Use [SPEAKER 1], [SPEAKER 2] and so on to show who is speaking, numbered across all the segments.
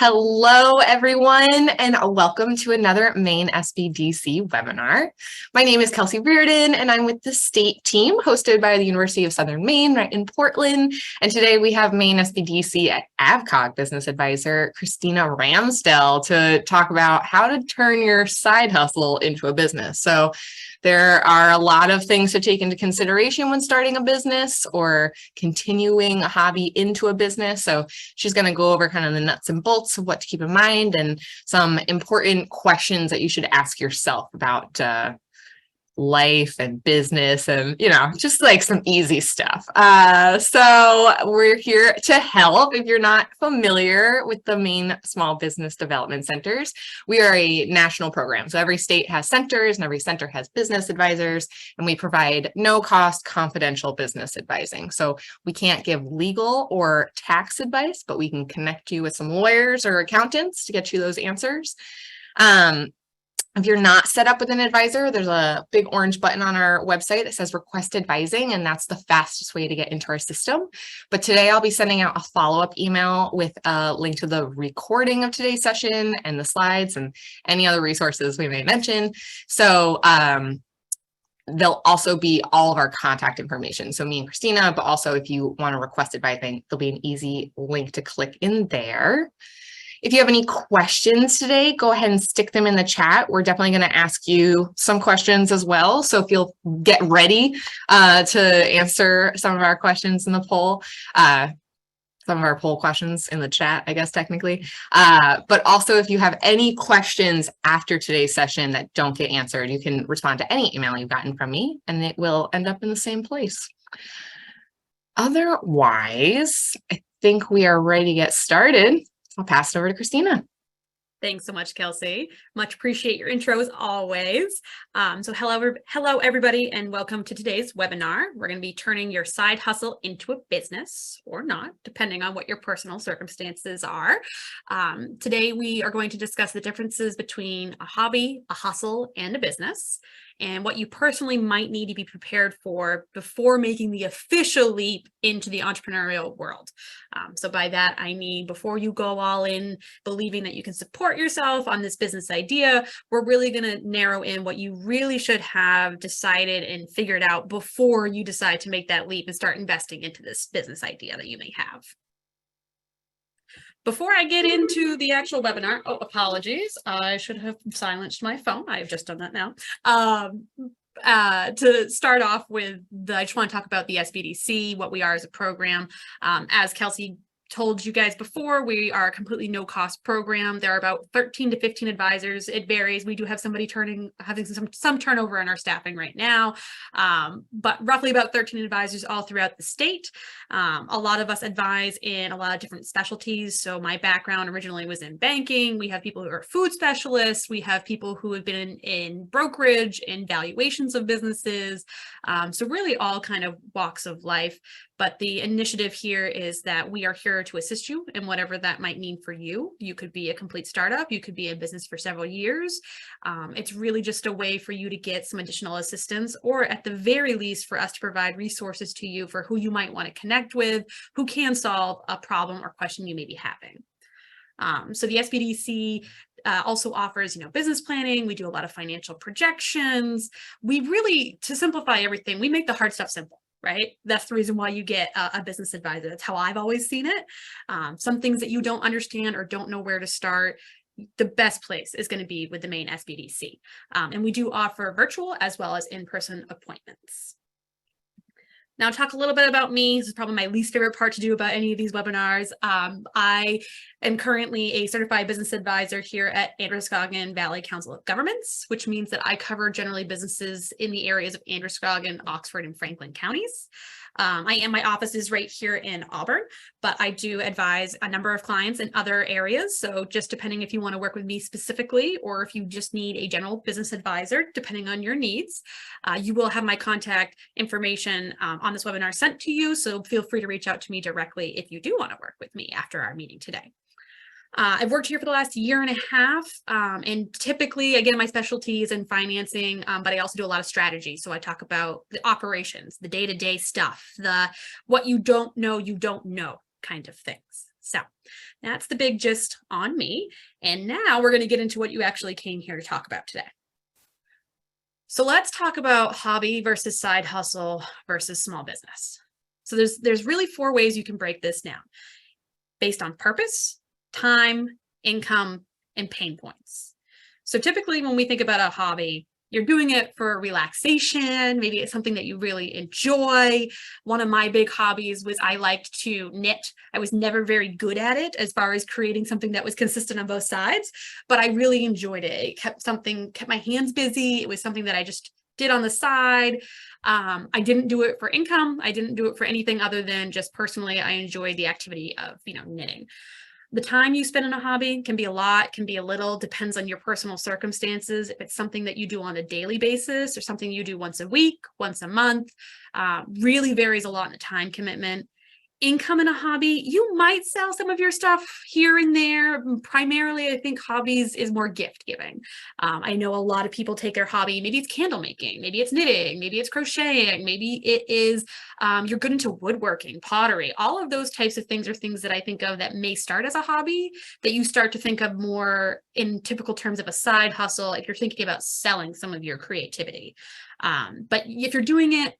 [SPEAKER 1] Hello, everyone, and welcome to another Maine SBDC webinar. My name is Kelsey Reardon, and I'm with the state team hosted by the University of Southern Maine right in Portland. And today we have Maine SBDC at AVCOG Business Advisor, Christina Ramsdell, to talk about how to turn your side hustle into a business. So there are a lot of things to take into consideration when starting a business or continuing a hobby into a business. So she's going to go over kind of the nuts and bolts of what to keep in mind and some important questions that you should ask yourself about life and business and, just like some easy stuff. So we're here to help. If you're not familiar with the Maine Small Business Development Centers, we are a national program. So every state has centers and every center has business advisors, and we provide no cost confidential business advising. So we can't give legal or tax advice, but we can connect you with some lawyers or accountants to get you those answers. If you're not set up with an advisor, there's a big orange button on our website that says request advising, and that's the fastest way to get into our system. But today I'll be sending out a follow-up email with a link to the recording of today's session and the slides and any other resources we may mention. So there'll also be all of our contact information. So me and Christina, but also if you want to request advising, there'll be an easy link to click in there. If you have any questions today, go ahead and stick them in the chat. We're definitely going to ask you some questions as well. So if you'll get ready to answer some of our questions in the poll, some of our poll questions in the chat, I guess, technically. But also if you have any questions after today's session that don't get answered, you can respond to any email you've gotten from me and it will end up in the same place. Otherwise, I think we are ready to get started. I'll pass it over to Christina.
[SPEAKER 2] Thanks so much, Kelsey. Much appreciate your intro as always. So hello, everybody, and welcome to today's webinar. We're going to be turning your side hustle into a business or not, depending on what your personal circumstances are. Today, we are going to discuss the differences between a hobby, a hustle, and a business, and what you personally might need to be prepared for before making the official leap into the entrepreneurial world. So by that, I mean, before you go all in believing that you can support yourself on this business idea, we're really going to narrow in what you really should have decided and figured out before you decide to make that leap and start investing into this business idea that you may have. Before I get into the actual webinar, apologies, I should have silenced my phone. I have just done that now. To start off with, I just want to talk about the SBDC, what we are as a program. As Kelsey told you guys before, we are a completely no-cost program. There are about 13 to 15 advisors. It varies. We do have somebody having some turnover in our staffing right now, but roughly about 13 advisors all throughout the state. A lot of us advise in a lot of different specialties. So my background originally was in banking. We have people who are food specialists. We have people who have been in brokerage and valuations of businesses. So really all kind of walks of life. But the initiative here is that we are here to assist you in whatever that might mean for you. You could be a complete startup. You could be in business for several years. It's really just a way for you to get some additional assistance, or at the very least for us to provide resources to you for who you might want to connect with, who can solve a problem or question you may be having. So the SBDC also offers, business planning. We do a lot of financial projections. We really, to simplify everything, we make the hard stuff simple. Right? That's the reason why you get a business advisor. That's how I've always seen it. Some things that you don't understand or don't know where to start, the best place is going to be with the Maine SBDC. And we do offer virtual as well as in-person appointments. Now, talk a little bit about me. This is probably my least favorite part to do about any of these webinars. I am currently a certified business advisor here at Androscoggin Valley Council of Governments, which means that I cover generally businesses in the areas of Androscoggin, Oxford, and Franklin counties. My office is right here in Auburn, but I do advise a number of clients in other areas. So just depending if you want to work with me specifically, or if you just need a general business advisor, depending on your needs, you will have my contact information on this webinar sent to you. So feel free to reach out to me directly if you do want to work with me after our meeting today. I've worked here for the last year and a half, and typically, again, my specialty is in financing, but I also do a lot of strategy. So I talk about the operations, the day-to-day stuff, what you don't know kind of things. So that's the big gist on me. And now we're going to get into what you actually came here to talk about today. So let's talk about hobby versus side hustle versus small business. So there's really 4 ways you can break this down based on purpose, time, income, and pain points. So typically when we think about a hobby, you're doing it for relaxation. Maybe it's something that you really enjoy. One of my big hobbies was I liked to knit. I was never very good at it as far as creating something that was consistent on both sides, but I really enjoyed it. It kept my hands busy. It was something that I just did on the side. I didn't do it for income. I didn't do it for anything other than just personally, I enjoyed the activity of, knitting. The time you spend in a hobby can be a lot, can be a little, depends on your personal circumstances. If it's something that you do on a daily basis or something you do once a week, once a month, really varies a lot in the time commitment. Income in a hobby, you might sell some of your stuff here and there. Primarily, I think hobbies is more gift giving. I know a lot of people take their hobby, maybe it's candle making, maybe it's knitting, maybe it's crocheting, maybe it is you're good into woodworking, pottery. All of those types of things are things that I think of that may start as a hobby that you start to think of more in typical terms of a side hustle if you're thinking about selling some of your creativity. But if you're doing it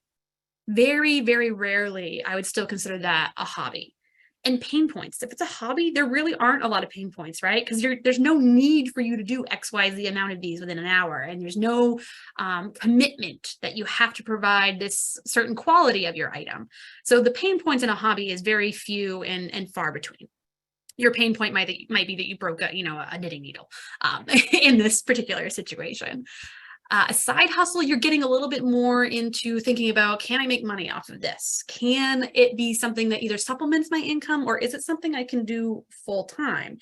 [SPEAKER 2] very, very rarely, I would still consider that a hobby. And pain points. If it's a hobby, there really aren't a lot of pain points, right? Because there's no need for you to do XYZ amount of these within an hour. And there's no commitment that you have to provide this certain quality of your item. So the pain points in a hobby is very few and far between. Your pain point might be that you broke a knitting needle in this particular situation. A side hustle, you're getting a little bit more into thinking about, can I make money off of this? Can it be something that either supplements my income or is it something I can do full time?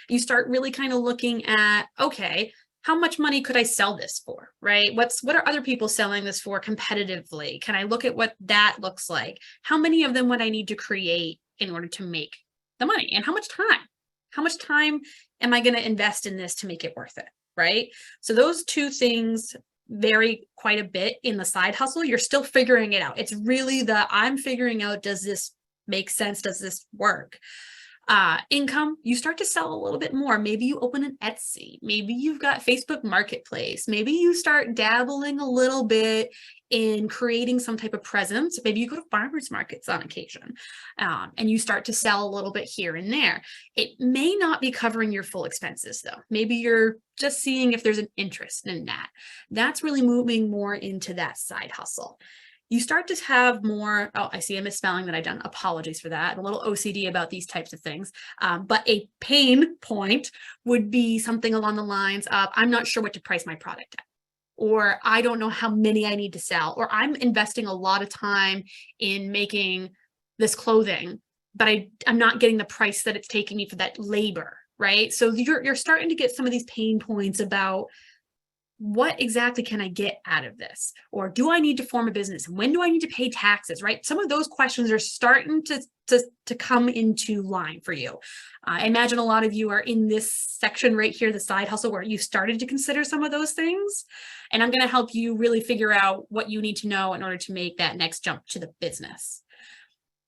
[SPEAKER 2] You start really kind of looking at, okay, how much money could I sell this for, right? What are other people selling this for competitively? Can I look at what that looks like? How many of them would I need to create in order to make the money? And how much time? How much time am I going to invest in this to make it worth it? Right? So those 2 things vary quite a bit in the side hustle. You're still figuring it out. It's really I'm figuring out, does this make sense? Does this work? Income, you start to sell a little bit more. Maybe you open an Etsy. Maybe you've got Facebook Marketplace. Maybe you start dabbling a little bit in creating some type of presence. Maybe you go to farmers markets on occasion and you start to sell a little bit here and there. It may not be covering your full expenses though. Maybe you're just seeing if there's an interest in that. That's really moving more into that side hustle. You start to have more, I see a misspelling that I've done. Apologies for that. I'm a little OCD about these types of things. But a pain point would be something along the lines of, I'm not sure what to price my product at, or I don't know how many I need to sell, or I'm investing a lot of time in making this clothing, but I'm not getting the price that it's taking me for that labor, right? So you're starting to get some of these pain points about, what exactly can I get out of this? Or do I need to form a business? When do I need to pay taxes, right? Some of those questions are starting to come into line for you. I imagine a lot of you are in this section right here, the side hustle, where you started to consider some of those things. And I'm going to help you really figure out what you need to know in order to make that next jump to the business.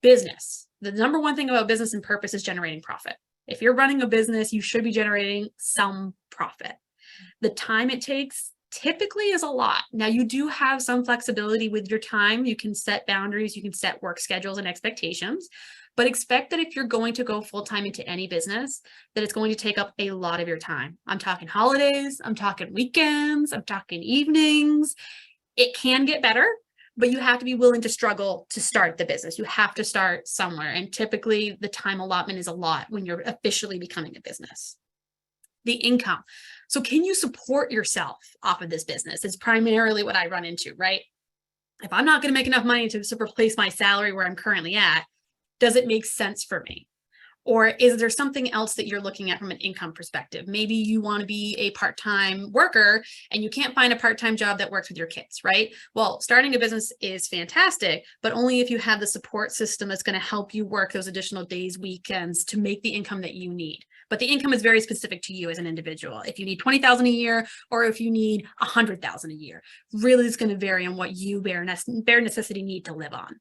[SPEAKER 2] Business. The number one thing about business and purpose is generating profit. If you're running a business, you should be generating some profit. The time it takes typically is a lot. Now, you do have some flexibility with your time. You can set boundaries, you can set work schedules and expectations, but expect that if you're going to go full-time into any business, that it's going to take up a lot of your time. I'm talking holidays, I'm talking weekends, I'm talking evenings. It can get better, but you have to be willing to struggle to start the business. You have to start somewhere. And typically the time allotment is a lot when you're officially becoming a business. The income. So can you support yourself off of this business? It's primarily what I run into, right? If I'm not going to make enough money to replace my salary where I'm currently at, does it make sense for me? Or is there something else that you're looking at from an income perspective? Maybe you want to be a part-time worker and you can't find a part-time job that works with your kids, right? Well, starting a business is fantastic, but only if you have the support system that's going to help you work those additional days, weekends to make the income that you need. But the income is very specific to you as an individual. If you need $20,000 a year or if you need $100,000 a year, really is going to vary on what you bare necessity need to live on.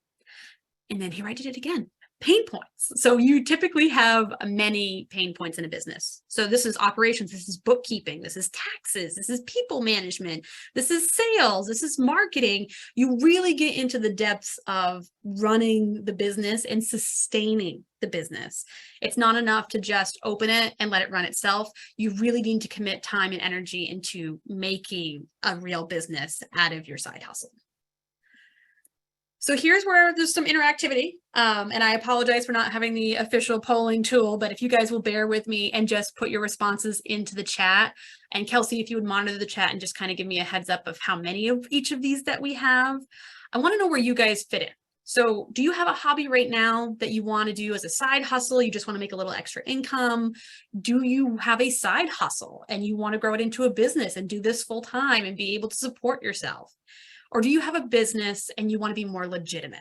[SPEAKER 2] And then here I did it again. pain points. So you typically have many pain points in a business. So this is operations, this is bookkeeping, this is taxes, this is people management, this is sales, this is marketing. You really get into the depths of running the business and sustaining the business. It's not enough to just open it and let it run itself. You really need to commit time and energy into making a real business out of your side hustle. So here's where there's some interactivity. And I apologize for not having the official polling tool, but if you guys will bear with me and just put your responses into the chat. And Kelsey, if you would monitor the chat and just kind of give me a heads up of how many of each of these that we have. I want to know where you guys fit in. So do you have a hobby right now that you want to do as a side hustle? You just want to make a little extra income? Do you have a side hustle and you want to grow it into a business and do this full time and be able to support yourself? Or do you have a business and you want to be more legitimate?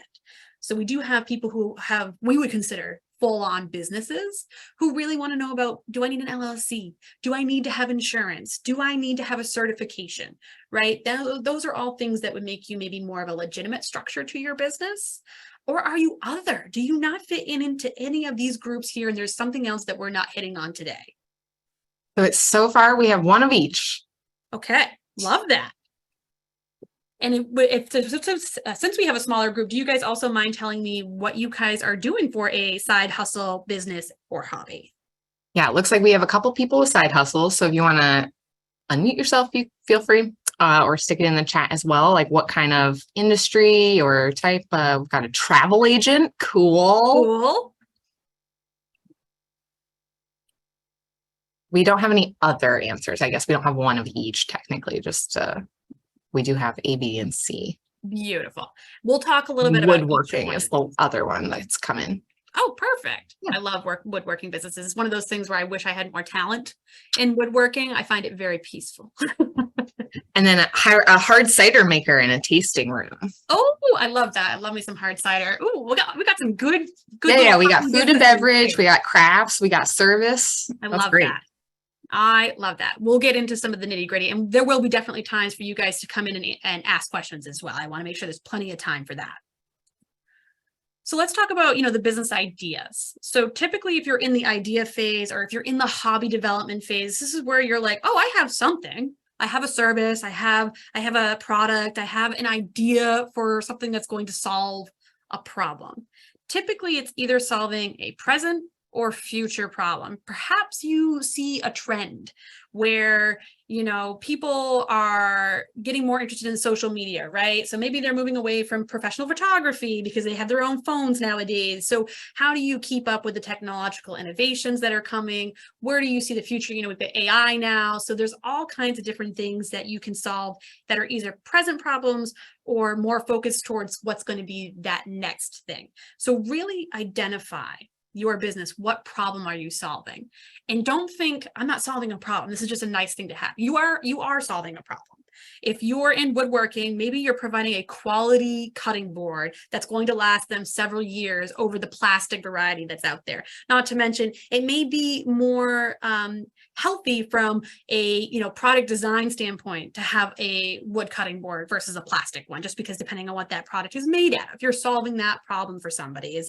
[SPEAKER 2] So we do have people who have, we would consider full-on businesses who really want to know about, do I need an LLC? Do I need to have insurance? Do I need to have a certification, right? Those are all things that would make you maybe more of a legitimate structure to your business. Or are you other? Do you not fit into any of these groups here? And there's something else that we're not hitting on today.
[SPEAKER 1] So far we have one of each.
[SPEAKER 2] Okay, love that. And since we have a smaller group, do you guys also mind telling me what you guys are doing for a side hustle, business, or hobby?
[SPEAKER 1] Yeah, it looks like we have a couple people with side hustles. So if you want to unmute yourself, you feel free, or stick it in the chat as well. Like what kind of industry or type? We've got a travel agent. Cool. We don't have any other answers. I guess we don't have one of each technically, just we do have A, B, and C.
[SPEAKER 2] Beautiful. We'll talk a little bit about
[SPEAKER 1] woodworking is the other one that's coming.
[SPEAKER 2] Oh, perfect. Yeah. I love woodworking businesses. It's one of those things where I wish I had more talent in woodworking. I find it very peaceful.
[SPEAKER 1] And then a hard cider maker in a tasting room.
[SPEAKER 2] Oh, I love that. I love me some hard cider. Oh, we got some good.
[SPEAKER 1] Yeah, we got food and beverage. We got crafts. We got service.
[SPEAKER 2] I love that. I love that. We'll get into some of the nitty gritty, and there will be definitely times for you guys to come in and ask questions as well. I want to make sure there's plenty of time for that. So let's talk about, the business ideas. So typically if you're in the idea phase or if you're in the hobby development phase, this is where you're like, oh, I have something. I have a service. I have a product. I have an idea for something that's going to solve a problem. Typically it's either solving a present or future problem. Perhaps you see a trend where, people are getting more interested in social media, right? So maybe they're moving away from professional photography because they have their own phones nowadays. So how do you keep up with the technological innovations that are coming? Where do you see the future, with the AI now? So there's all kinds of different things that you can solve that are either present problems or more focused towards what's going to be that next thing. So really identify your business. What problem are you solving? And don't think, I'm not solving a problem. This is just a nice thing to have. You are solving a problem. If you're in woodworking, maybe you're providing a quality cutting board that's going to last them several years over the plastic variety that's out there. Not to mention, it may be more healthy from a product design standpoint to have a wood cutting board versus a plastic one, just because depending on what that product is made out of, you're solving that problem for somebody.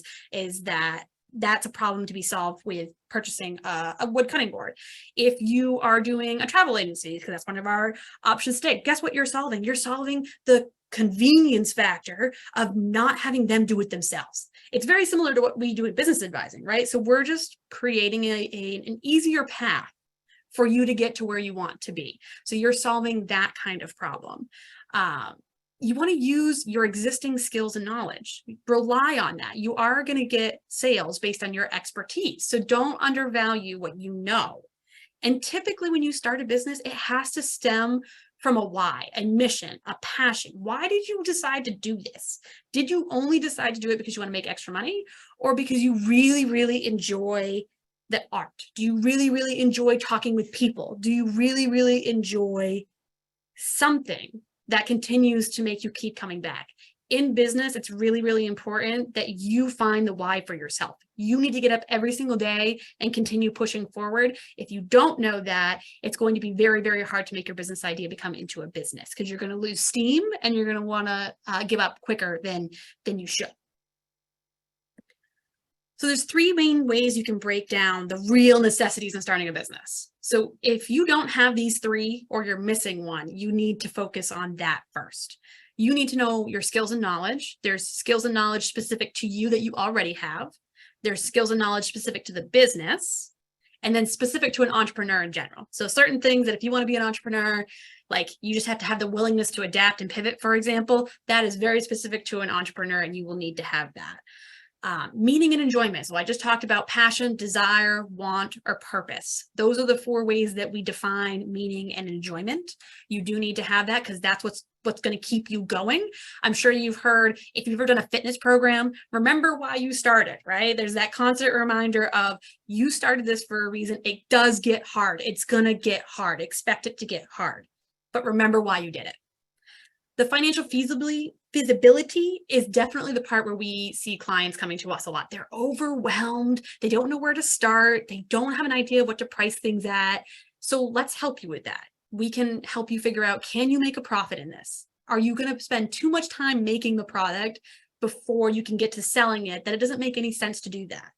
[SPEAKER 2] That's a problem to be solved with purchasing a wood cutting board. If you are doing a travel agency, because that's one of our options today, guess what you're solving? You're solving the convenience factor of not having them do it themselves. It's very similar to what we do in business advising, right? So we're just creating an easier path for you to get to where you want to be. So you're solving that kind of problem. You want to use your existing skills and knowledge. Rely on that. You are going to get sales based on your expertise. So don't undervalue what you know. And typically when you start a business, it has to stem from a why, a mission, a passion. Why did you decide to do this? Did you only decide to do it because you want to make extra money, or because you really, really enjoy the art? Do you really, really enjoy talking with people? Do you really, really enjoy something that continues to make you keep coming back? In business, it's really, really important that you find the why for yourself. You need to get up every single day and continue pushing forward. If you don't know that, it's going to be very, very hard to make your business idea become into a business, because you're going to lose steam and you're going to want to give up quicker than you should. So there's three main ways you can break down the real necessities in starting a business. So if you don't have these three or you're missing one, you need to focus on that first. You need to know your skills and knowledge. There's skills and knowledge specific to you that you already have. There's skills and knowledge specific to the business, and then specific to an entrepreneur in general. So certain things that if you want to be an entrepreneur, like you just have to have the willingness to adapt and pivot, for example, that is very specific to an entrepreneur and you will need to have that. Meaning and enjoyment. So I just talked about passion, desire, want, or purpose. Those are the four ways that we define meaning and enjoyment. You do need to have that because that's what's going to keep you going. I'm sure you've heard, if you've ever done a fitness program, remember why you started, right? There's that constant reminder of you started this for a reason. It does get hard. It's going to get hard. Expect it to get hard, but remember why you did it. The financial feasibility is definitely the part where we see clients coming to us a lot. They're overwhelmed. They don't know where to start. They don't have an idea of what to price things at. So let's help you with that. We can help you figure out, can you make a profit in this? Are you going to spend too much time making the product before you can get to selling it that it doesn't make any sense to do that?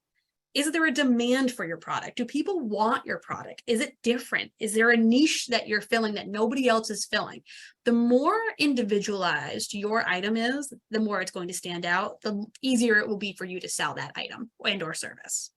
[SPEAKER 2] Is there a demand for your product? Do people want your product? Is it different? Is there a niche that you're filling that nobody else is filling? The more individualized your item is, the more it's going to stand out, the easier it will be for you to sell that item and or service.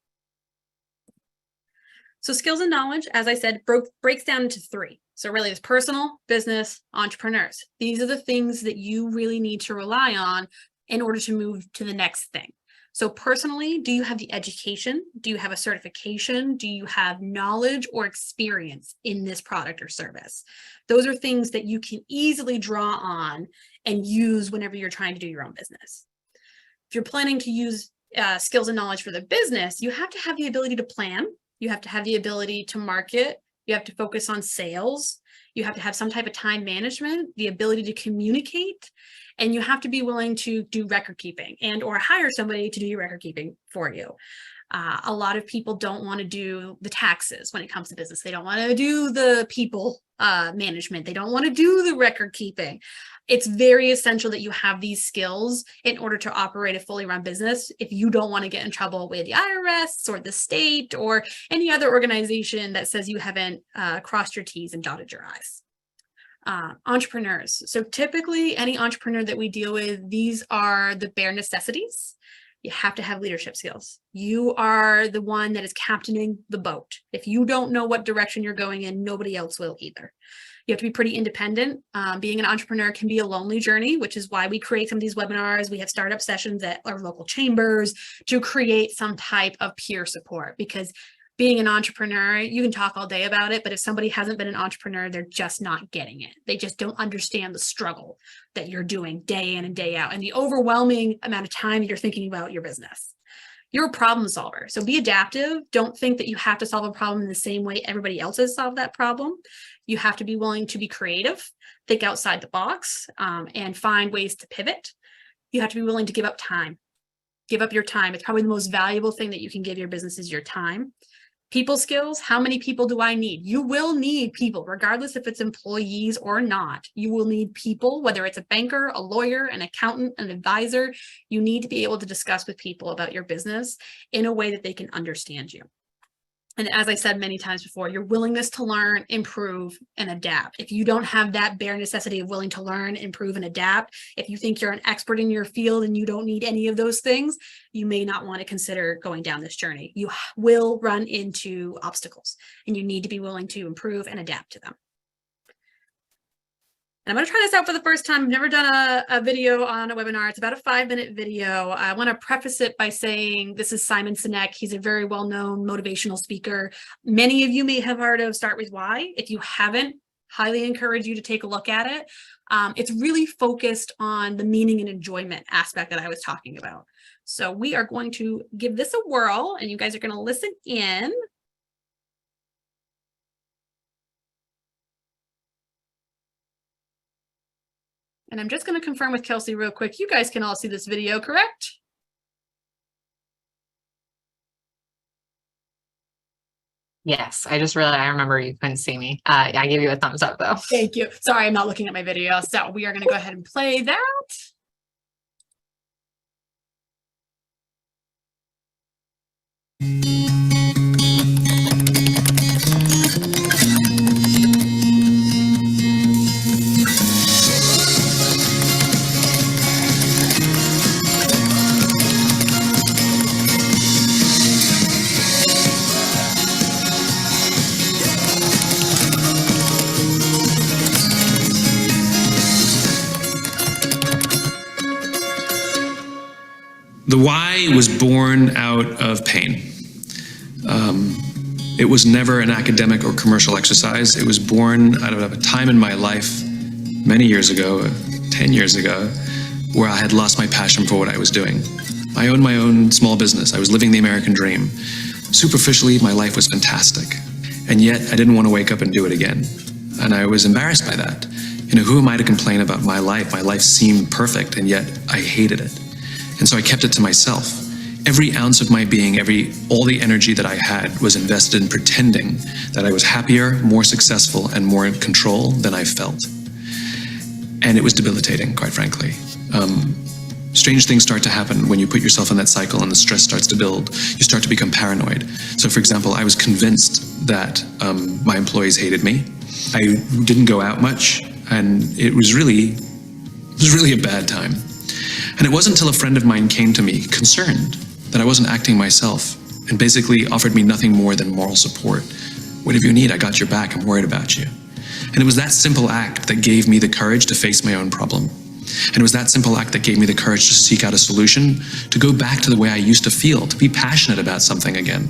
[SPEAKER 2] So skills and knowledge, as I said, breaks down into three. So really it's personal, business, entrepreneurs. These are the things that you really need to rely on in order to move to the next thing. So personally, do you have the education? Do you have a certification? Do you have knowledge or experience in this product or service? Those are things that you can easily draw on and use whenever you're trying to do your own business. If you're planning to use skills and knowledge for the business, you have to have the ability to plan. You have to have the ability to market. You have to focus on sales. You have to have some type of time management, the ability to communicate, and you have to be willing to do record keeping and or hire somebody to do your record keeping for you. A lot of people don't want to do the taxes when it comes to business. They don't want to do the people management. They don't want to do the record keeping. It's very essential that you have these skills in order to operate a fully run business if you don't want to get in trouble with the IRS or the state or any other organization that says you haven't crossed your T's and dotted your I's. Entrepreneurs. So typically any entrepreneur that we deal with, these are the bare necessities. You have to have leadership skills. You are the one that is captaining the boat. If you don't know what direction you're going in, nobody else will either. You have to be pretty independent. Being an entrepreneur can be a lonely journey, which is why we create some of these webinars. We have startup sessions at our local chambers to create some type of peer support, because being an entrepreneur, you can talk all day about it, but if somebody hasn't been an entrepreneur, they're just not getting it. They just don't understand the struggle that you're doing day in and day out and the overwhelming amount of time that you're thinking about your business. You're a problem solver, so be adaptive. Don't think that you have to solve a problem in the same way everybody else has solved that problem. You have to be willing to be creative, think outside the box, and find ways to pivot. You have to be willing to give up time. Give up your time. It's probably the most valuable thing that you can give your business is your time. People skills, how many people do I need? You will need people, regardless if it's employees or not. You will need people, whether it's a banker, a lawyer, an accountant, an advisor. You need to be able to discuss with people about your business in a way that they can understand you. And as I said many times before, your willingness to learn, improve, and adapt. If you don't have that bare necessity of willing to learn, improve, and adapt, if you think you're an expert in your field and you don't need any of those things, you may not want to consider going down this journey. You will run into obstacles, and you need to be willing to improve and adapt to them. And I'm going to try this out for the first time. I've never done a video on a webinar. It's about a 5-minute video. I want to preface it by saying this is Simon Sinek. He's a very well-known motivational speaker. Many of you may have heard of Start With Why. If you haven't, highly encourage you to take a look at it. It's really focused on the meaning and enjoyment aspect that I was talking about. So we are going to give this a whirl, and you guys are going to listen in. And I'm just going to confirm with Kelsey real quick. You guys can all see this video, correct?
[SPEAKER 1] Yes, I just realized I remember you couldn't see me. I gave you a thumbs up though.
[SPEAKER 2] Thank you. Sorry, I'm not looking at my video. So we are going to go ahead and play that.
[SPEAKER 3] The why was born out of pain. It was never an academic or commercial exercise. It was born out of a time in my life, many years ago, 10 years ago, where I had lost my passion for what I was doing. I owned my own small business. I was living the American dream. Superficially, my life was fantastic. And yet, I didn't want to wake up and do it again. And I was embarrassed by that. You know, who am I to complain about my life? My life seemed perfect, and yet I hated it. And so I kept it to myself. Every ounce of my being, all the energy that I had was invested in pretending that I was happier, more successful, and more in control than I felt. And it was debilitating, quite frankly. Strange things start to happen when you put yourself in that cycle and the stress starts to build. You start to become paranoid. So for example, I was convinced that my employees hated me. I didn't go out much, and it was really a bad time. And it wasn't until a friend of mine came to me, concerned that I wasn't acting myself, and basically offered me nothing more than moral support. Whatever you need, I got your back, I'm worried about you. And it was that simple act that gave me the courage to face my own problem. And it was that simple act that gave me the courage to seek out a solution, to go back to the way I used to feel, to be passionate about something again.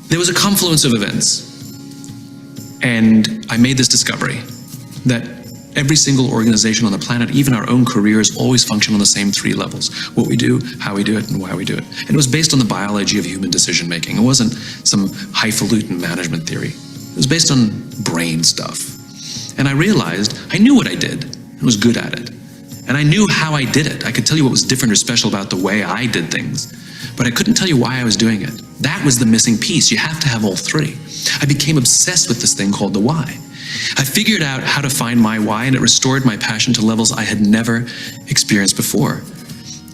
[SPEAKER 3] There was a confluence of events, and I made this discovery that every single organization on the planet, even our own careers, always function on the same three levels: what we do, how we do it, and why we do it. And it was based on the biology of human decision making. It wasn't some highfalutin management theory. It was based on brain stuff. And I realized I knew what I did. I was good at it. And I knew how I did it. I could tell you what was different or special about the way I did things, but I couldn't tell you why I was doing it. That was the missing piece. You have to have all three. I became obsessed with this thing called the why. I figured out how to find my why, and it restored my passion to levels I had never experienced before.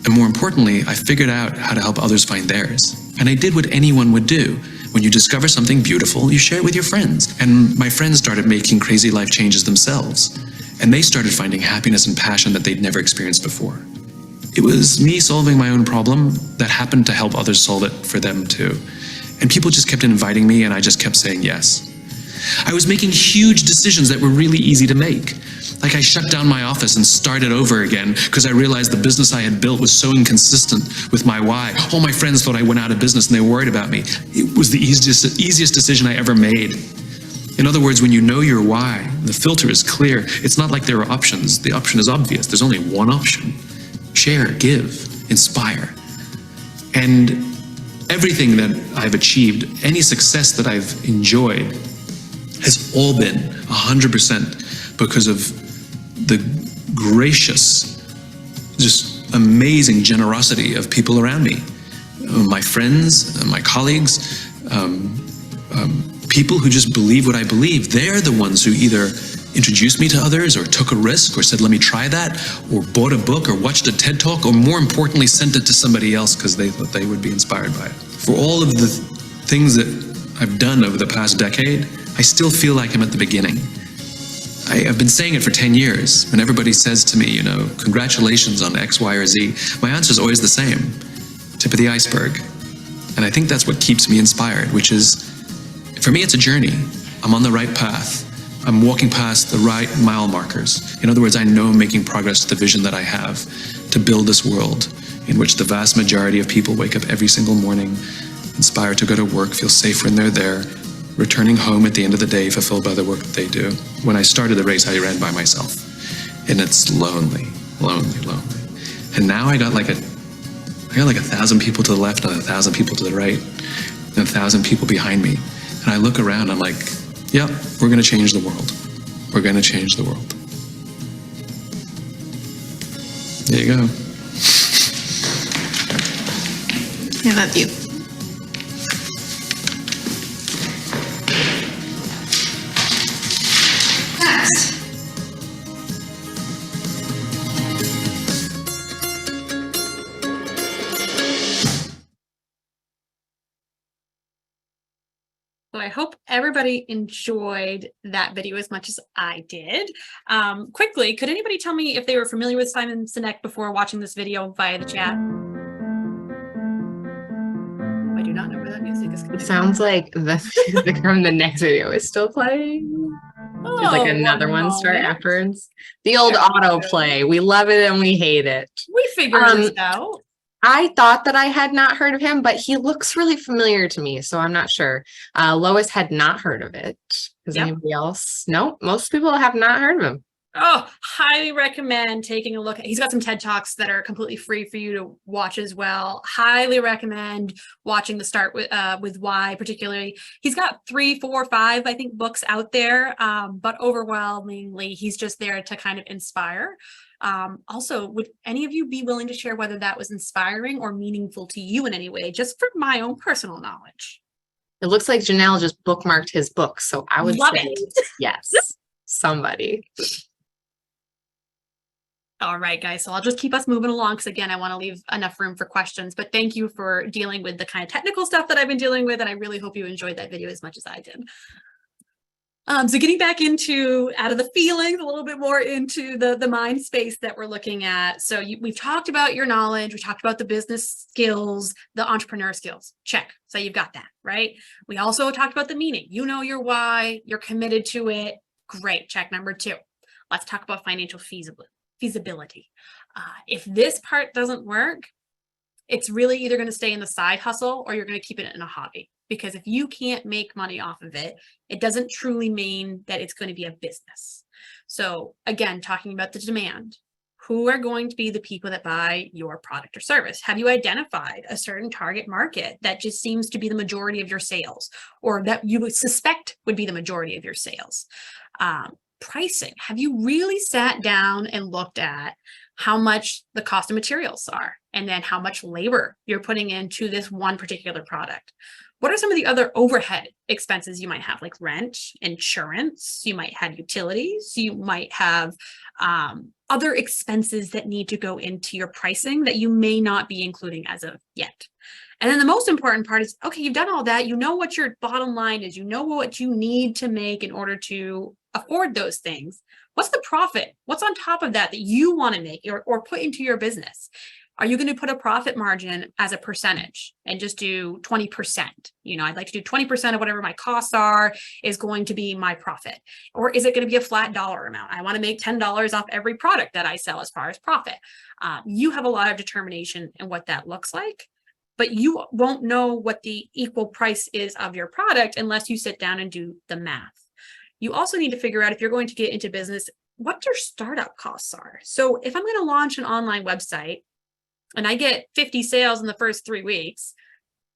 [SPEAKER 3] And more importantly, I figured out how to help others find theirs. And I did what anyone would do. When you discover something beautiful, you share it with your friends. And my friends started making crazy life changes themselves. And they started finding happiness and passion that they'd never experienced before. It was me solving my own problem that happened to help others solve it for them too. And people just kept inviting me, and I just kept saying yes. I was making huge decisions that were really easy to make. Like I shut down my office and started over again because I realized the business I had built was so inconsistent with my why. All my friends thought I went out of business and they were worried about me. It was the easiest decision I ever made. In other words, when you know your why, the filter is clear. It's not like there are options. The option is obvious. There's only one option. Share, give, inspire. And everything that I've achieved, any success that I've enjoyed, has all been 100% because of the gracious, just amazing generosity of people around me. My friends, my colleagues, people who just believe what I believe. They're the ones who either introduced me to others, or took a risk, or said, let me try that, or bought a book, or watched a TED Talk, or more importantly, sent it to somebody else because they thought they would be inspired by it. For all of the things that I've done over the past decade, I still feel like I'm at the beginning. I've been saying it for 10 years. When everybody says to me, you know, congratulations on X, Y, or Z, my answer is always the same: tip of the iceberg. And I think that's what keeps me inspired, which is, for me, it's a journey. I'm on the right path. I'm walking past the right mile markers. In other words, I know I'm making progress to the vision that I have to build this world in which the vast majority of people wake up every single morning, inspired to go to work, feel safe when they're there, returning home at the end of the day fulfilled by the work that they do. When I started the race, I ran by myself. And it's lonely, lonely, lonely. And now I got like 1,000 people to the left and 1,000 people to the right and 1,000 people behind me. And I look around, I'm like, yep, we're gonna change the world. We're gonna change the world. There you go.
[SPEAKER 2] I love you. everybody enjoyed that video as much as I did. Quickly, could anybody tell me if they were familiar with Simon Sinek before watching this video via the chat? I do not know where that music is coming
[SPEAKER 1] It sounds like the music from the next video is still playing. There's like another one start afterwards. The old autoplay. We love it and we hate it.
[SPEAKER 2] We figured this out.
[SPEAKER 1] I thought that I had not heard of him, but he looks really familiar to me, so I'm not sure. Lois had not heard of it. Does anybody else? No, most people have not heard of him.
[SPEAKER 2] Oh, highly recommend taking a look. He's got some TED Talks that are completely free for you to watch as well. Highly recommend watching the Start with Why, particularly. He's got 3, 4, 5, I think, books out there, but overwhelmingly, he's just there to kind of inspire. Also, would any of you be willing to share whether that was inspiring or meaningful to you in any way, just for my own personal knowledge?
[SPEAKER 1] It looks like Janelle just bookmarked his book, so I would
[SPEAKER 2] love
[SPEAKER 1] say
[SPEAKER 2] it.
[SPEAKER 1] Yes, somebody.
[SPEAKER 2] All right, guys, so I'll just keep us moving along because, again, I want to leave enough room for questions, but thank you for dealing with the kind of technical stuff that I've been dealing with, and I really hope you enjoyed that video as much as I did. So getting back into out of the feelings, a little bit more into the mind space that we're looking at. So we've talked about your knowledge, we talked about the business skills, the entrepreneur skills. Check. So you've got that, right? We also talked about the meaning. You know your why, you're committed to it. Great. Check number 2. Let's talk about financial feasibility. If this part doesn't work, it's really either going to stay in the side hustle or you're going to keep it in a hobby. Because if you can't make money off of it, it doesn't truly mean that it's going to be a business. So again, talking about the demand, who are going to be the people that buy your product or service? Have you identified a certain target market that just seems to be the majority of your sales, or that you would suspect would be the majority of your sales? Pricing. Have you really sat down and looked at how much the cost of materials are, and then how much labor you're putting into this one particular product? What are some of the other overhead expenses you might have, like rent, insurance? You might have utilities. You might have other expenses that need to go into your pricing that you may not be including as of yet. And then the most important part is, okay, you've done all that. You know what your bottom line is. You know what you need to make in order to afford those things. What's the profit? What's on top of that you want to make or put into your business? Are you going to put a profit margin as a percentage and just do 20%? You know, I'd like to do 20% of whatever my costs are is going to be my profit. Or is it going to be a flat dollar amount? I want to make $10 off every product that I sell as far as profit. You have a lot of determination in what that looks like, but you won't know what the equal price is of your product unless you sit down and do the math. You also need to figure out, if you're going to get into business, what your startup costs are. So if I'm going to launch an online website and I get 50 sales in the first 3 weeks,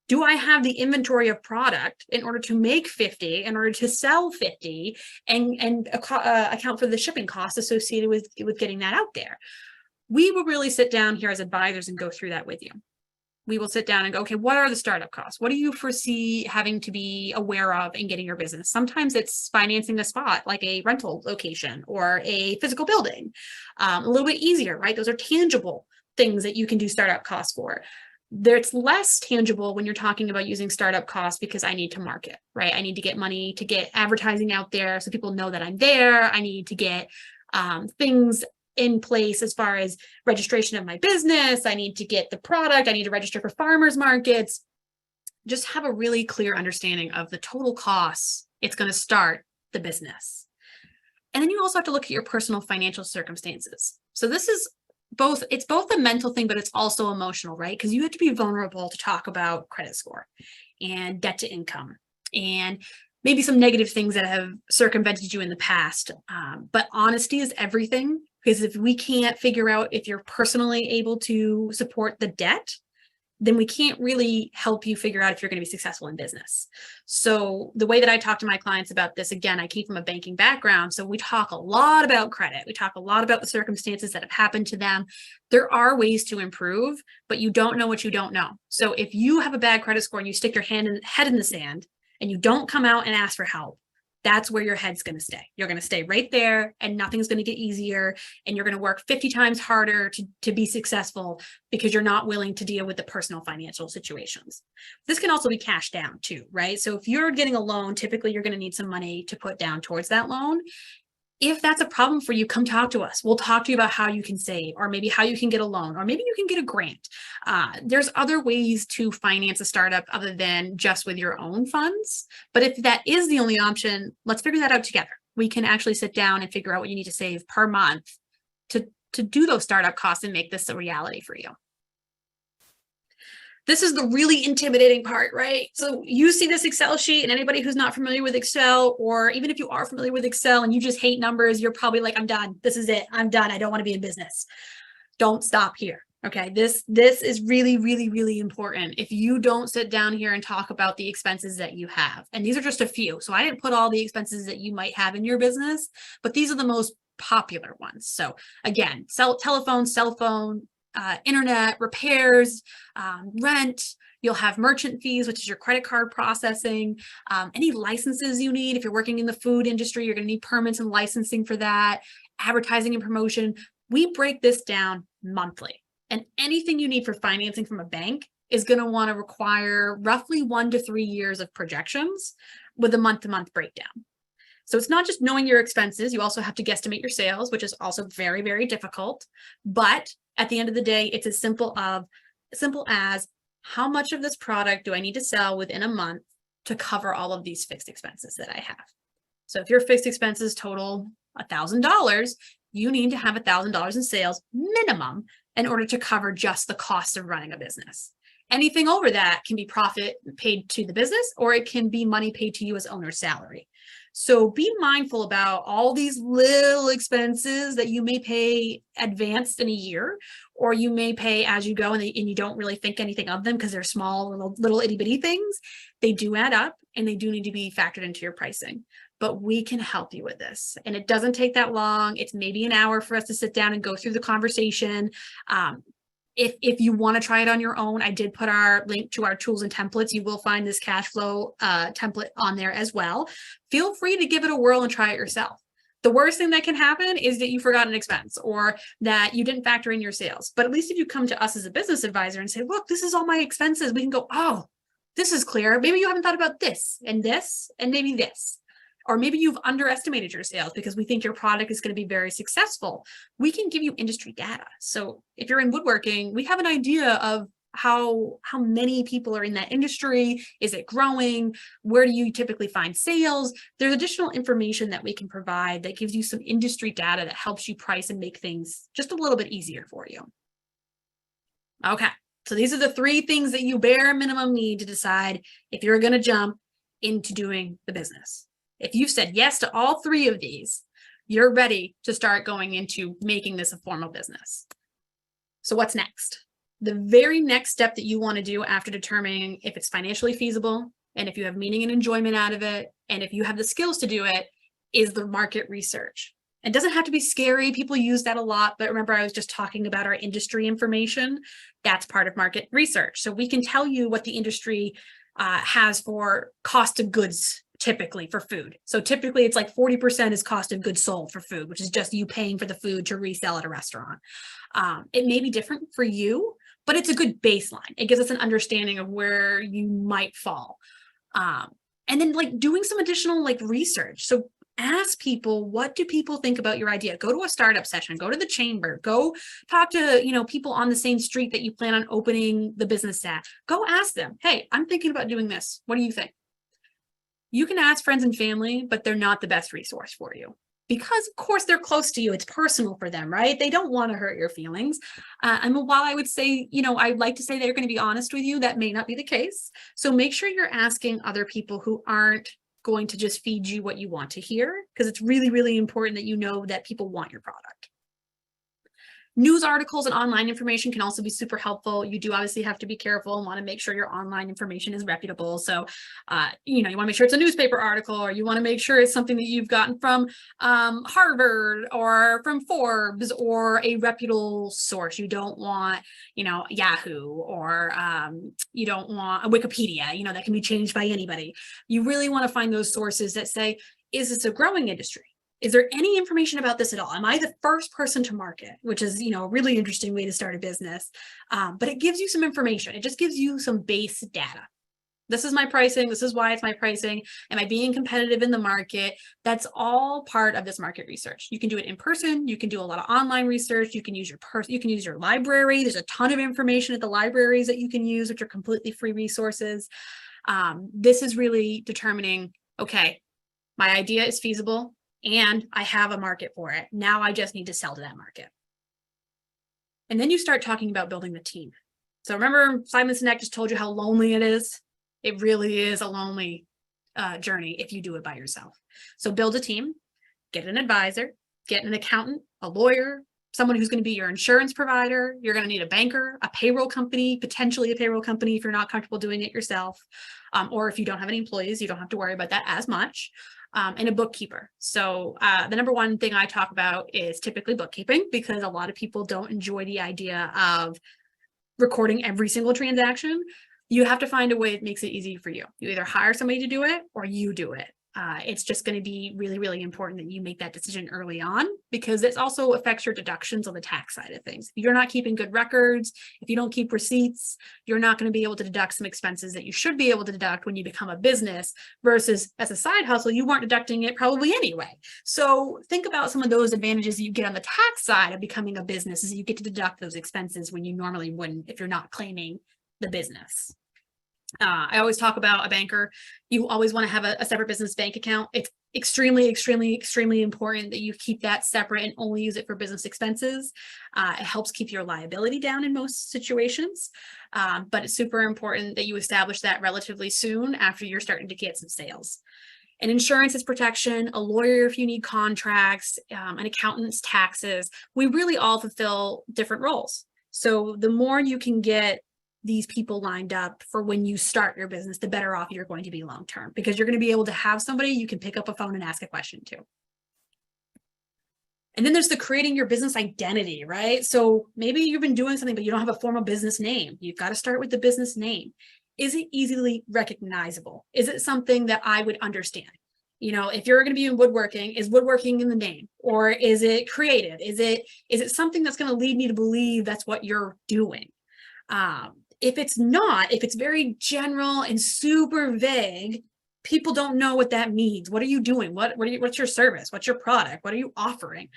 [SPEAKER 2] do I have the inventory of product in order to make 50, in order to sell 50, and account for the shipping costs associated with getting that out there? We will really sit down here as advisors and go through that with you. We will sit down and go, okay, what are the startup costs? What do you foresee having to be aware of in getting your business? Sometimes it's financing a spot like a rental location or a physical building. A little bit easier, right? Those are tangible things that you can do startup costs for. There's less tangible when you're talking about using startup costs because I need to market, right? I need to get money to get advertising out there so people know that I'm there. I need to get things in place as far as registration of my business. I need to get the product. I need to register for farmers markets. Just have a really clear understanding of the total costs it's going to start the business. And then you also have to look at your personal financial circumstances. So this is it's both a mental thing, but it's also emotional, right? Because you have to be vulnerable to talk about credit score and debt to income and maybe some negative things that have circumvented you in the past. But honesty is everything, because if we can't figure out if you're personally able to support the debt, then we can't really help you figure out if you're going to be successful in business. So the way that I talk to my clients about this, again, I came from a banking background. So we talk a lot about credit. We talk a lot about the circumstances that have happened to them. There are ways to improve, but you don't know what you don't know. So if you have a bad credit score and you stick your head in the sand and you don't come out and ask for help, that's where your head's going to stay. You're going to stay right there and nothing's going to get easier. And you're going to work 50 times harder to be successful because you're not willing to deal with the personal financial situations. This can also be cash down too, right? So if you're getting a loan, typically you're going to need some money to put down towards that loan. If that's a problem for you, come talk to us. We'll talk to you about how you can save, or maybe how you can get a loan, or maybe you can get a grant. There's other ways to finance a startup other than just with your own funds. But if that is the only option, let's figure that out together. We can actually sit down and figure out what you need to save per month to do those startup costs and make this a reality for you. This is the really intimidating part, right? So you see this Excel sheet, and anybody who's not familiar with Excel, or even if you are familiar with Excel and you just hate numbers, you're probably like, I'm done. This is it. I'm done. I don't want to be in business. Don't stop here. Okay. This is really, really, really important. If you don't sit down here and talk about the expenses that you have, and these are just a few. So I didn't put all the expenses that you might have in your business, but these are the most popular ones. So again, telephone, cell phone, internet, repairs, rent. You'll have merchant fees, which is your credit card processing, any licenses you need. If you're working in the food industry, you're going to need permits and licensing for that, advertising and promotion. We break this down monthly, and anything you need for financing from a bank is going to want to require roughly 1 to 3 years of projections with a month-to-month breakdown. So it's not just knowing your expenses. You also have to guesstimate your sales, which is also very, very difficult. But at the end of the day, it's as simple as how much of this product do I need to sell within a month to cover all of these fixed expenses that I have. So if your fixed expenses total $1,000, you need to have $1,000 in sales minimum in order to cover just the cost of running a business. Anything over that can be profit paid to the business, or it can be money paid to you as owner's salary. So be mindful about all these little expenses that you may pay advanced in a year, or you may pay as you go, and you don't really think anything of them because they're small little itty bitty things. They do add up, and they do need to be factored into your pricing. But we can help you with this. And it doesn't take that long. It's maybe an hour for us to sit down and go through the conversation. If you want to try it on your own, I did put our link to our tools and templates. You will find this cash flow template on there as well. Feel free to give it a whirl and try it yourself. The worst thing that can happen is that you forgot an expense, or that you didn't factor in your sales. But at least if you come to us as a business advisor and say, look, this is all my expenses, we can go, oh, this is clear. Maybe you haven't thought about this, and maybe this. Or maybe you've underestimated your sales because we think your product is going to be very successful. We can give you industry data. So if you're in woodworking, we have an idea of how many people are in that industry. Is it growing? Where do you typically find sales? There's additional information that we can provide that gives you some industry data that helps you price and make things just a little bit easier for you. Okay, so these are the 3 things that you bare minimum need to decide if you're going to jump into doing the business. If you said yes to all 3 of these, you're ready to start going into making this a formal business. So what's next? The very next step that you want to do after determining if it's financially feasible, and if you have meaning and enjoyment out of it, and if you have the skills to do it, is the market research. It doesn't have to be scary. People use that a lot, but remember I was just talking about our industry information. That's part of market research. So we can tell you what the industry has for cost of goods typically for food. So typically it's like 40% is cost of goods sold for food, which is just you paying for the food to resell at a restaurant. It may be different for you, but it's a good baseline. It gives us an understanding of where you might fall. And then like doing some additional like research. So ask people, what do people think about your idea? Go to a startup session, go to the chamber, go talk to, people on the same street that you plan on opening the business at. Go ask them, hey, I'm thinking about doing this. What do you think? You can ask friends and family, but they're not the best resource for you because, of course, they're close to you. It's personal for them, right? They don't want to hurt your feelings. And while I would say, I'd like to say they're going to be honest with you, that may not be the case. So make sure you're asking other people who aren't going to just feed you what you want to hear, because it's really, really important that you know that people want your product. News articles and online information can also be super helpful. You do obviously have to be careful and want to make sure your online information is reputable. So, you want to make sure it's a newspaper article, or you want to make sure it's something that you've gotten from Harvard or from Forbes or a reputable source. You don't want, Yahoo, or you don't want a Wikipedia, that can be changed by anybody. You really want to find those sources that say, is this a growing industry? Is there any information about this at all? Am I the first person to market? Which is, a really interesting way to start a business. But it gives you some information. It just gives you some base data. This is my pricing. This is why it's my pricing. Am I being competitive in the market? That's all part of this market research. You can do it in person. You can do a lot of online research. You can use your library. There's a ton of information at the libraries that you can use, which are completely free resources. This is really determining, okay, my idea is feasible and I have a market for it. Now I just need to sell to that market. And then you start talking about building the team. So remember, Simon Sinek just told you how lonely it is. It really is a lonely journey if you do it by yourself. So build a team, get an advisor, get an accountant, a lawyer, someone who's going to be your insurance provider. You're going to need a banker, a payroll company, potentially a payroll company if you're not comfortable doing it yourself. Or if you don't have any employees, you don't have to worry about that as much. And a bookkeeper. So the number one thing I talk about is typically bookkeeping, because a lot of people don't enjoy the idea of recording every single transaction. You have to find a way that makes it easy for you. You either hire somebody to do it or you do it. It's just going to be really, really important that you make that decision early on, because it also affects your deductions on the tax side of things. If you're not keeping good records, if you don't keep receipts, you're not going to be able to deduct some expenses that you should be able to deduct when you become a business, versus as a side hustle, you weren't deducting it probably anyway. So think about some of those advantages that you get on the tax side of becoming a business, is that you get to deduct those expenses when you normally wouldn't if you're not claiming the business. I always talk about a banker. You always want to have a separate business bank account. It's extremely, extremely, extremely important that you keep that separate and only use it for business expenses. It helps keep your liability down in most situations, but it's super important that you establish that relatively soon after you're starting to get some sales. And insurance is protection, a lawyer if you need contracts, an accountant's taxes. We really all fulfill different roles. So the more you can get these people lined up for when you start your business, the better off you're going to be long-term, because you're going to be able to have somebody you can pick up a phone and ask a question to. And then there's the creating your business identity, right? So maybe you've been doing something, but you don't have a formal business name. You've got to start with the business name. Is it easily recognizable? Is it something that I would understand? If you're going to be in woodworking, is woodworking in the name? Or is it creative? Is it something that's going to lead me to believe that's what you're doing? If it's not, if it's very general and super vague, people don't know what that means. What are you doing? What's your service? What's your product? What are you offering?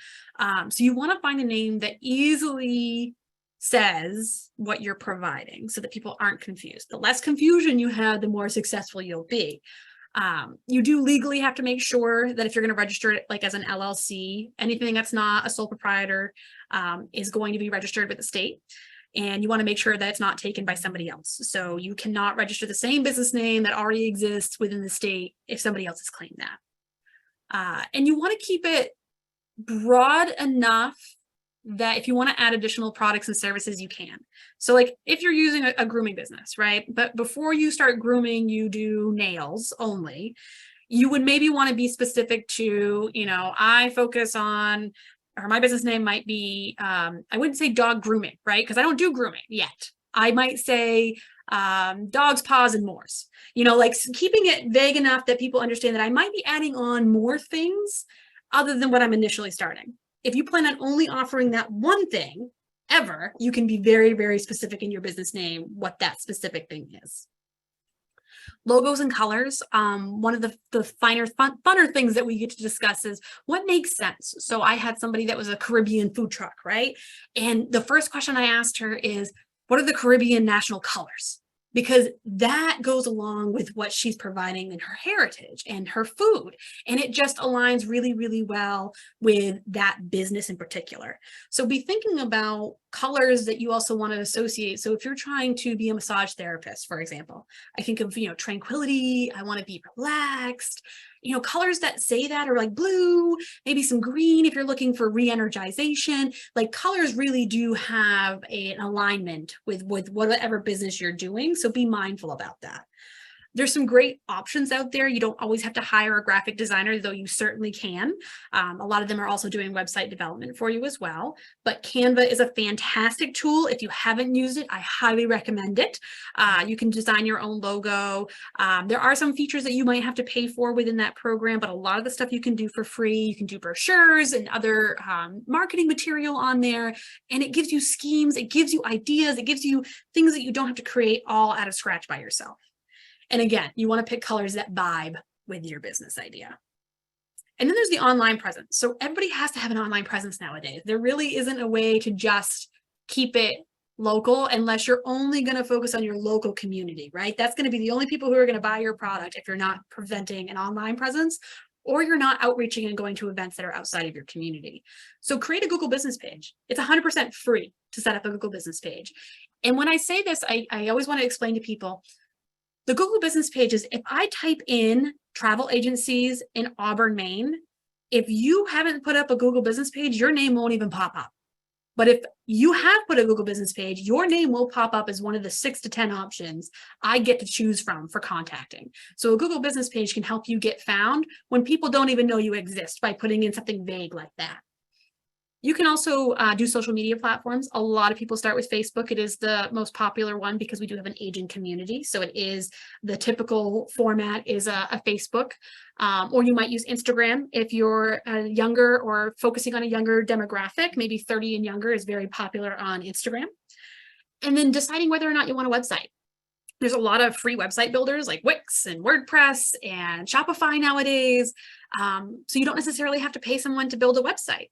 [SPEAKER 2] So you want to find a name that easily says what you're providing so that people aren't confused. The less confusion you have, the more successful you'll be. You do legally have to make sure that if you're going to register it like as an LLC, anything that's not a sole proprietor is going to be registered with the state. And you want to make sure that it's not taken by somebody else. So you cannot register the same business name that already exists within the state if somebody else has claimed that. And you want to keep it broad enough that if you want to add additional products and services, you can. So like if you're using a grooming business, right? But before you start grooming, you do nails only. You would maybe want to be specific to, I focus on, or my business name might be, I wouldn't say dog grooming, right? Because I don't do grooming yet. I might say dogs, paws, and mores. Like keeping it vague enough that people understand that I might be adding on more things other than what I'm initially starting. If you plan on only offering that one thing ever, you can be very, very specific in your business name what that specific thing is. Logos and colors. One of the funner things that we get to discuss is what makes sense. So I had somebody that was a Caribbean food truck, right? And the first question I asked her is, what are the Caribbean national colors? Because that goes along with what she's providing in her heritage and her food. And it just aligns really, really well with that business in particular. So be thinking about colors that you also want to associate. So if you're trying to be a massage therapist, for example, I think of, tranquility. I want to be relaxed. Colors that say that are like blue, maybe some green if you're looking for re-energization. Like colors really do have an alignment with whatever business you're doing. So be mindful about that. There's some great options out there. You don't always have to hire a graphic designer, though you certainly can. A lot of them are also doing website development for you as well. But Canva is a fantastic tool. If you haven't used it, I highly recommend it. You can design your own logo. There are some features that you might have to pay for within that program, but a lot of the stuff you can do for free. You can do brochures and other marketing material on there, and it gives you schemes, it gives you ideas, it gives you things that you don't have to create all out of scratch by yourself. And again, you want to pick colors that vibe with your business idea. And then there's the online presence. So everybody has to have an online presence nowadays. There really isn't a way to just keep it local unless you're only going to focus on your local community, right? That's going to be the only people who are going to buy your product if you're not presenting an online presence, or you're not outreaching and going to events that are outside of your community. So create a Google business page. It's 100% free to set up a Google business page. And when I say this, I always want to explain to people, the Google business page is, if I type in travel agencies in Auburn, Maine, if you haven't put up a Google business page, your name won't even pop up. But if you have put a Google business page, your name will pop up as one of the 6 to 10 options I get to choose from for contacting. So a Google business page can help you get found when people don't even know you exist by putting in something vague like that. You can also do social media platforms. A lot of people start with Facebook. It is the most popular one because we do have an aging community. So it is the typical format is a Facebook, or you might use Instagram if you're younger or focusing on a younger demographic. Maybe 30 and younger is very popular on Instagram. And then deciding whether or not you want a website. There's a lot of free website builders like Wix and WordPress and Shopify nowadays. So you don't necessarily have to pay someone to build a website.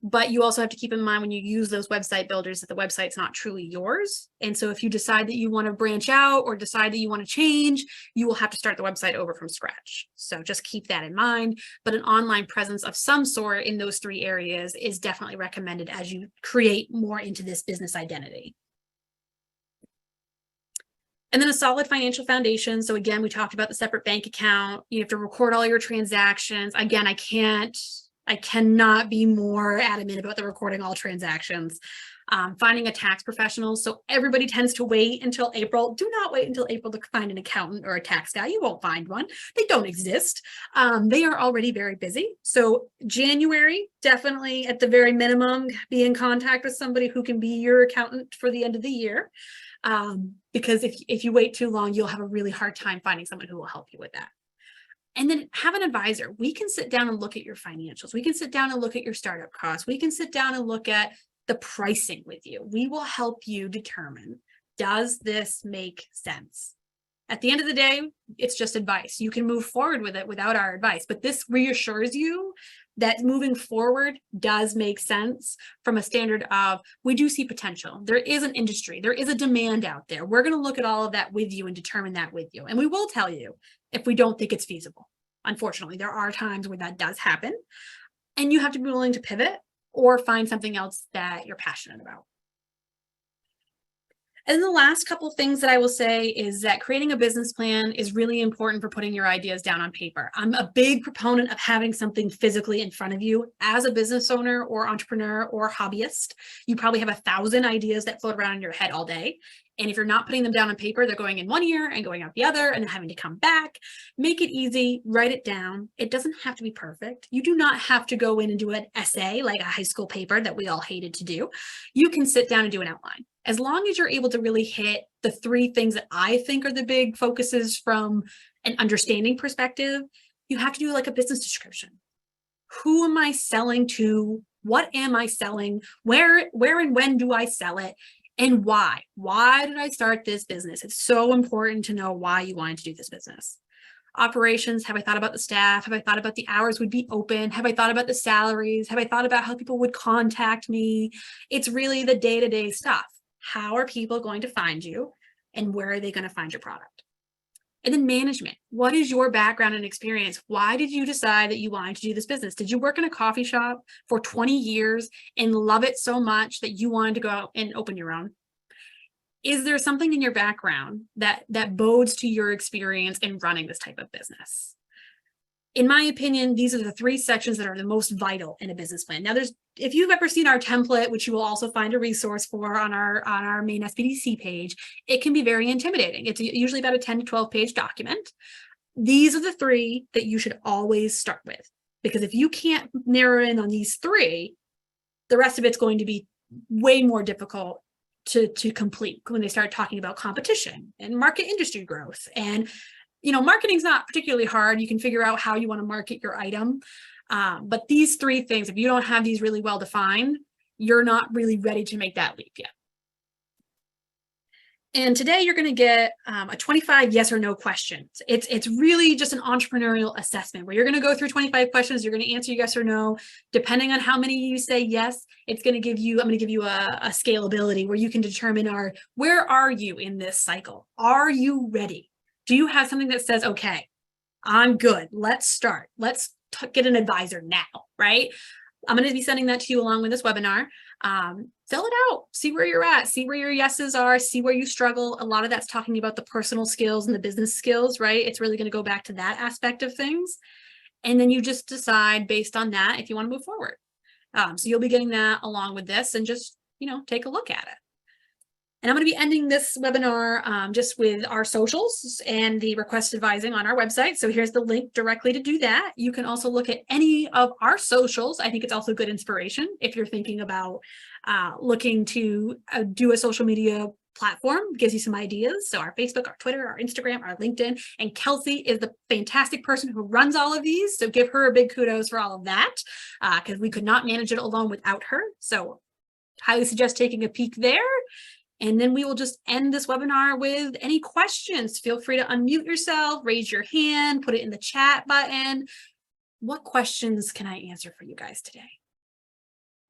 [SPEAKER 2] But you also have to keep in mind when you use those website builders that the website's not truly yours. And so if you decide that you want to branch out or decide that you want to change, you will have to start the website over from scratch. So just keep that in mind. But an online presence of some sort in those 3 areas is definitely recommended as you create more into this business identity. And then a solid financial foundation. So again, we talked about the separate bank account. You have to record all your transactions. Again, I cannot be more adamant about the recording all transactions. Finding a tax professional. So everybody tends to wait until April. Do not wait until April to find an accountant or a tax guy. You won't find one. They don't exist. They are already very busy. So January, definitely at the very minimum, be in contact with somebody who can be your accountant for the end of the year. Because if you wait too long, you'll have a really hard time finding someone who will help you with that. And then have an advisor. We can sit down and look at your financials. We can sit down and look at your startup costs. We can sit down and look at the pricing with you. We will help you determine, does this make sense? At the end of the day, it's just advice. You can move forward with it without our advice, but this reassures you that moving forward does make sense from a standard of, we do see potential. There is an industry, there is a demand out there. We're going to look at all of that with you and determine that with you. And we will tell you if we don't think it's feasible. Unfortunately, there are times where that does happen, and you have to be willing to pivot or find something else that you're passionate about. And the last couple of things that I will say is that creating a business plan is really important for putting your ideas down on paper. I'm a big proponent of having something physically in front of you. As a business owner or entrepreneur or hobbyist, you probably have 1,000 ideas that float around in your head all day. And if you're not putting them down on paper, they're going in one ear and going out the other and having to come back. Make it easy, write it down. It doesn't have to be perfect. You do not have to go in and do an essay like a high school paper that we all hated to do. You can sit down and do an outline. As long as you're able to really hit the 3 things that I think are the big focuses from an understanding perspective, you have to do like a business description. Who am I selling to? What am I selling? Where and when do I sell it? And why? Why did I start this business? It's so important to know why you wanted to do this business. Operations, have I thought about the staff? Have I thought about the hours would be open? Have I thought about the salaries? Have I thought about how people would contact me? It's really the day-to-day stuff. How are people going to find you, and where are they going to find your product? And then management. What is your background and experience? Why did you decide that you wanted to do this business? Did you work in a coffee shop for 20 years and love it so much that you wanted to go out and open your own? Is there something in your background that bodes to your experience in running this type of business? in my opinion, these are the 3 sections that are the most vital in a business plan. Now, if you've ever seen our template, which you will also find a resource for on our Maine SBDC page, it can be very intimidating. It's usually about a 10 to 12 page document. These are the 3 that you should always start with, because if you can't narrow in on these 3, the rest of it's going to be way more difficult to complete when they start talking about competition and market industry growth. And marketing's not particularly hard. You can figure out how you want to market your item. But these 3 things, if you don't have these really well defined, you're not really ready to make that leap yet. And today you're going to get a 25 yes or no questions. It's really just an entrepreneurial assessment where you're going to go through 25 questions. You're going to answer yes or no. Depending on how many you say yes, I'm going to give you a scalability where you can determine where are you in this cycle? Are you ready? Do you have something that says, okay, I'm good. Let's start. Let's get an advisor now, right? I'm going to be sending that to you along with this webinar. Fill it out, see where you're at, see where your yeses are, see where you struggle. A lot of that's talking about the personal skills and the business skills, right? It's really going to go back to that aspect of things. And then you just decide based on that if you want to move forward. So you'll be getting that along with this, and just, take a look at it. And I'm going to be ending this webinar just with our socials and the request advising on our website. So here's the link directly to do that. You can also look at any of our socials. I think it's also good inspiration if you're thinking about looking to do a social media platform. It gives you some ideas. So our Facebook, our Twitter, our Instagram, our LinkedIn, and Kelsey is the fantastic person who runs all of these. So give her a big kudos for all of that, because we could not manage it alone without her. So highly suggest taking a peek there. And then we will just end this webinar with any questions. Feel free to unmute yourself, raise your hand, put it in the chat button. What questions can I answer for you guys today?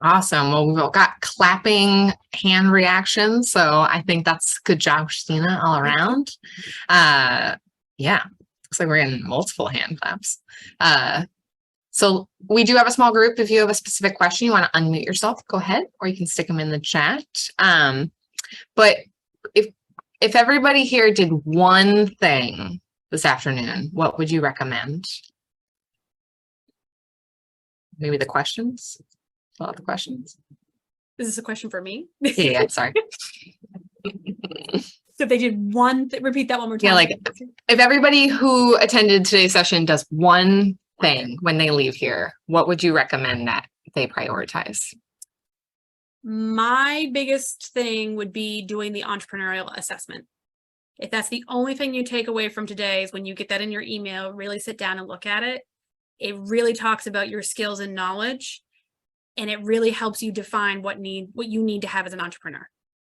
[SPEAKER 1] Awesome. Well, we've got clapping hand reactions. So I think that's good job, Christina, all around. Yeah, looks like we're getting multiple hand claps. So we do have a small group. If you have a specific question, you want to unmute yourself, go ahead, or you can stick them in the chat. But if everybody here did one thing this afternoon, what would you recommend? Maybe the questions? Fill out the questions.
[SPEAKER 2] Is this a question for me?
[SPEAKER 1] Yeah, sorry.
[SPEAKER 2] So if they did one thing, repeat that one more time.
[SPEAKER 1] Yeah, like if everybody who attended today's session does one thing when they leave here, what would you recommend that they prioritize?
[SPEAKER 2] My biggest thing would be doing the entrepreneurial assessment. If that's the only thing you take away from today, is when you get that in your email, really sit down and look at it. It really talks about your skills and knowledge, and it really helps you define what you need to have as an entrepreneur.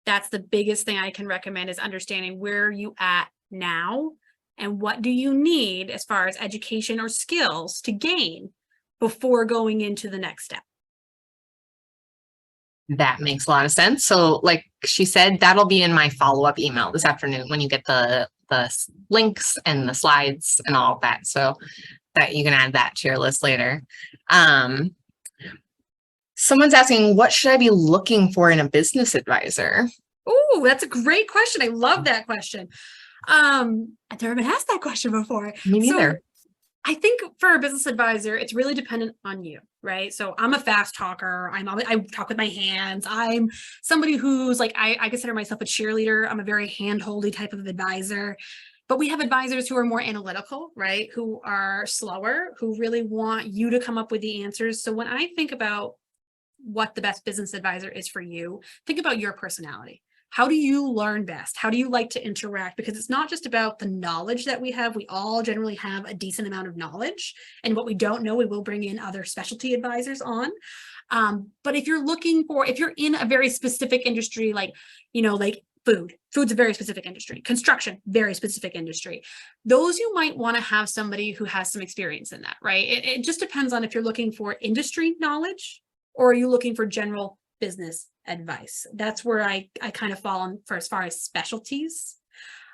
[SPEAKER 2] That's the biggest thing I can recommend, is understanding where you at now and what do you need as far as education or skills to gain before going into the next step.
[SPEAKER 1] That makes a lot of sense. So like she said, that'll be in my follow-up email this afternoon when you get the links and the slides and all of that. So that you can add that to your list later. Someone's asking, what should I be looking for in a business advisor?
[SPEAKER 2] Oh, that's a great question. I love that question. I've never been asked that question before.
[SPEAKER 1] Me neither.
[SPEAKER 2] So I think for a business advisor, it's really dependent on you, right? So I'm a fast talker. I talk with my hands. I'm somebody who's like, I consider myself a cheerleader. I'm a very hand-holdy type of advisor. But we have advisors who are more analytical, right? Who are slower, who really want you to come up with the answers. So when I think about what the best business advisor is for you, think about your personality. How do you learn best? How do you like to interact? Because it's not just about the knowledge that we have. We all generally have a decent amount of knowledge, and what we don't know, we will bring in other specialty advisors on. But if you're in a very specific industry, like food's a very specific industry, construction, very specific industry. Those you might want to have somebody who has some experience in that, right? It just depends on if you're looking for industry knowledge or are you looking for general business advice. That's where I kind of fall on for as far as specialties.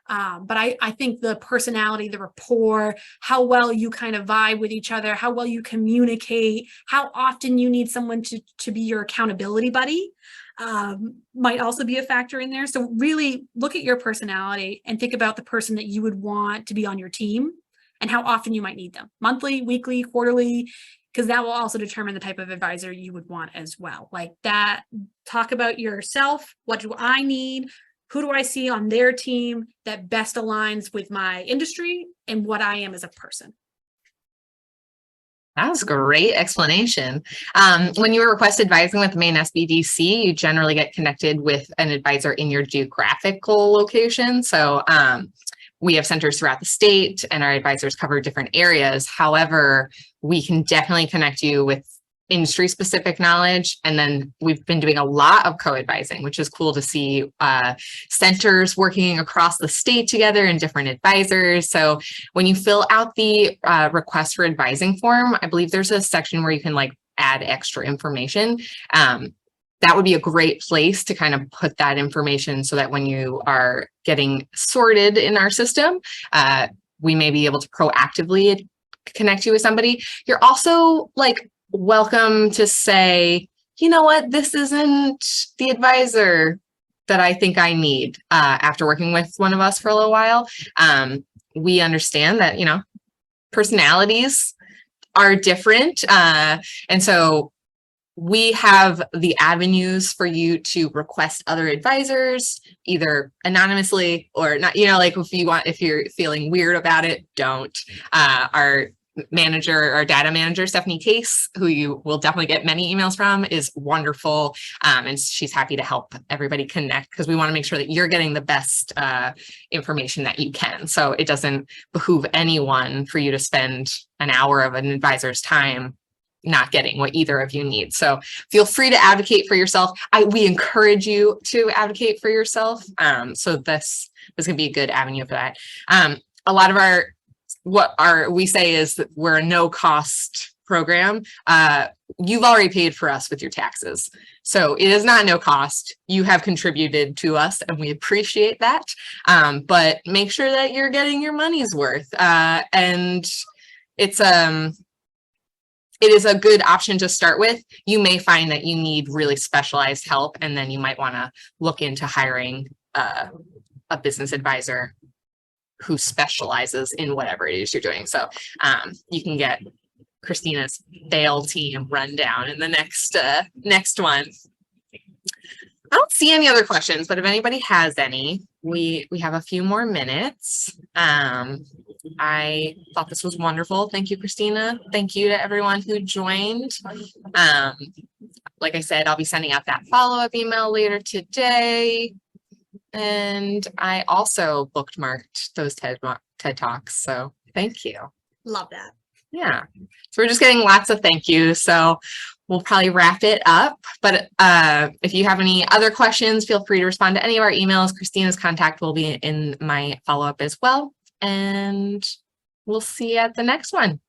[SPEAKER 2] But I think the personality, the rapport, how well you kind of vibe with each other, how well you communicate, how often you need someone to be your accountability buddy, might also be a factor in there. So really look at your personality and think about the person that you would want to be on your team and how often you might need them, monthly, weekly, quarterly, because that will also determine the type of advisor you would want as well. Like that, talk about yourself. What do I need? Who do I see on their team that best aligns with my industry and what I am as a person?
[SPEAKER 1] That was a great explanation. When you request advising with Maine SBDC, you generally get connected with an advisor in your geographical location. So we have centers throughout the state and our advisors cover different areas. However, we can definitely connect you with industry specific knowledge. And then we've been doing a lot of co-advising, which is cool to see centers working across the state together and different advisors. So when you fill out the request for advising form, I believe there's a section where you can like add extra information. That would be a great place to kind of put that information so that when you are getting sorted in our system, we may be able to proactively connect you with somebody. You're also like welcome to say, you know what, this isn't the advisor that I think I need after working with one of us for a little while. We understand that, you know, personalities are different. And so we have the avenues for you to request other advisors, either anonymously or not, you know, like if you're feeling weird about it, don't. Our data manager, Stephanie Case, who you will definitely get many emails from, is wonderful. And she's happy to help everybody connect because we want to make sure that you're getting the best information that you can. So it doesn't behoove anyone for you to spend an hour of an advisor's time not getting what either of you need. So feel free to advocate for yourself. We encourage you to advocate for yourself. So this is going to be a good avenue for that. A lot of we say is that we're a no cost program. You've already paid for us with your taxes. So it is not no cost. You have contributed to us and we appreciate that. But make sure that you're getting your money's worth. And it is a good option to start with. You may find that you need really specialized help, and then you might want to look into hiring a business advisor who specializes in whatever it is you're doing. So you can get Christina's fail team rundown in the next one. I don't see any other questions, but if anybody has any, we have a few more minutes. I thought this was wonderful. Thank you, Christina. Thank you to everyone who joined. Like I said, I'll be sending out that follow-up email later today. And I also bookmarked those TED Talks. So thank you.
[SPEAKER 2] Love that.
[SPEAKER 1] Yeah. So we're just getting lots of thank yous. So we'll probably wrap it up. But if you have any other questions, feel free to respond to any of our emails. Christina's contact will be in my follow-up as well. And we'll see you at the next one.